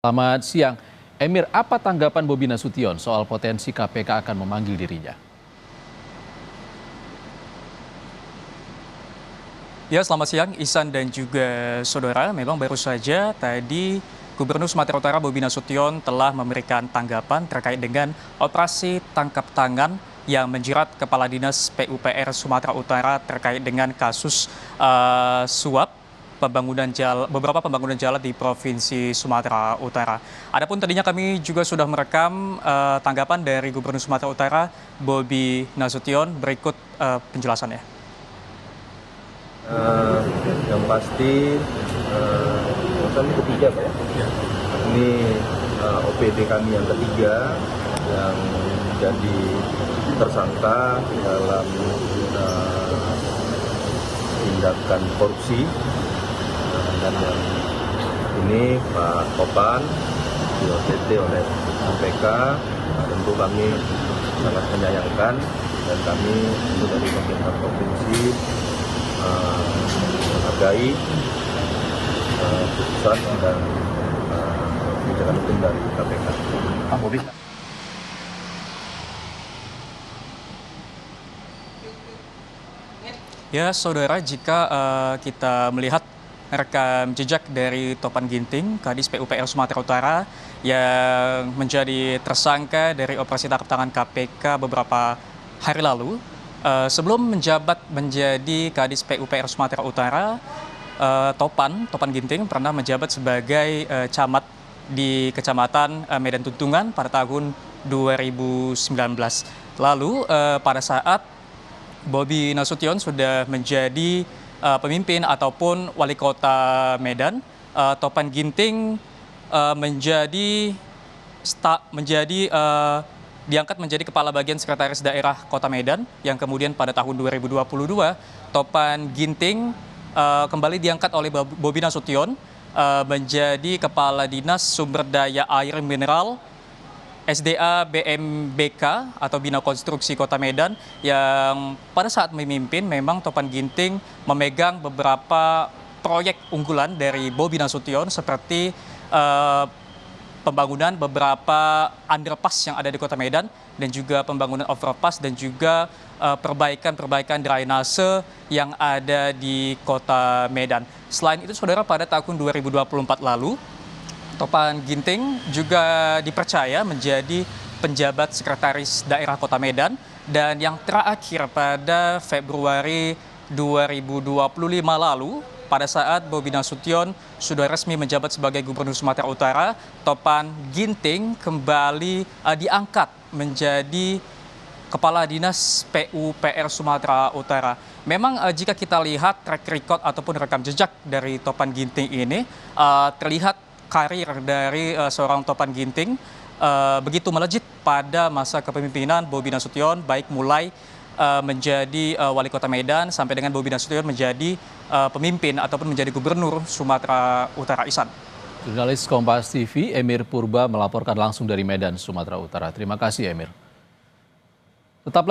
Selamat siang. Emir, apa tanggapan Bobi Nasution soal potensi KPK akan memanggil dirinya? Ya, selamat siang Ihsan dan juga saudara. Memang baru saja tadi Gubernur Sumatera Utara Bobi Nasution telah memberikan tanggapan terkait dengan operasi tangkap tangan yang menjerat Kepala Dinas PUPR Sumatera Utara terkait dengan kasus suap beberapa pembangunan jalan di Provinsi Sumatera Utara. Adapun tadinya kami juga sudah merekam tanggapan dari Gubernur Sumatera Utara Bobi Nasution. Berikut penjelasannya. Yang pasti ini ketiga Pak ya. Ini OPD kami yang ketiga yang jadi tersangka dalam tindakan korupsi, dan yang ini Pak Topan di OTT oleh KPK. Tentu kami sangat menyayangkan, dan kami tentu dari pemerintah provinsi menghargai putusan dan kebijakan hukum dari KPK. Pak Bobi. Ya, saudara, jika kita melihat rekam jejak dari Topan Ginting, Kadis PUPR Sumatera Utara, yang menjadi tersangka dari operasi tangkap tangan KPK beberapa hari lalu, sebelum menjabat menjadi Kadis PUPR Sumatera Utara, Topan Ginting pernah menjabat sebagai camat di Kecamatan Medan Tuntungan pada tahun 2019. Lalu pada saat Bobi Nasution sudah menjadi pemimpin ataupun wali kota Medan, Topan Ginting diangkat menjadi Kepala Bagian Sekretaris Daerah Kota Medan, yang kemudian pada tahun 2022 Topan Ginting kembali diangkat oleh Bobi Nasution menjadi Kepala Dinas Sumber Daya Air Mineral SDA BMBK atau Bina Konstruksi Kota Medan, yang pada saat memimpin memang Topan Ginting memegang beberapa proyek unggulan dari Bobi Nasution seperti pembangunan beberapa underpass yang ada di Kota Medan, dan juga pembangunan overpass, dan juga perbaikan drainase yang ada di Kota Medan. Selain itu, saudara, pada tahun 2024 lalu, Topan Ginting juga dipercaya menjadi penjabat sekretaris daerah Kota Medan, dan yang terakhir pada Februari 2025 lalu, pada saat Bobi Nasution sudah resmi menjabat sebagai Gubernur Sumatera Utara, Topan Ginting kembali diangkat menjadi Kepala Dinas PUPR Sumatera Utara. Memang jika kita lihat track record ataupun rekam jejak dari Topan Ginting ini, terlihat karir dari seorang Topan Ginting begitu melejit pada masa kepemimpinan Bobi Nasution, baik mulai menjadi wali kota Medan sampai dengan Bobi Nasution menjadi pemimpin ataupun menjadi Gubernur Sumatera Utara. Ihsan. Jurnalis Kompas TV Emir Purba melaporkan langsung dari Medan, Sumatera Utara. Terima kasih, Emir. Tetaplah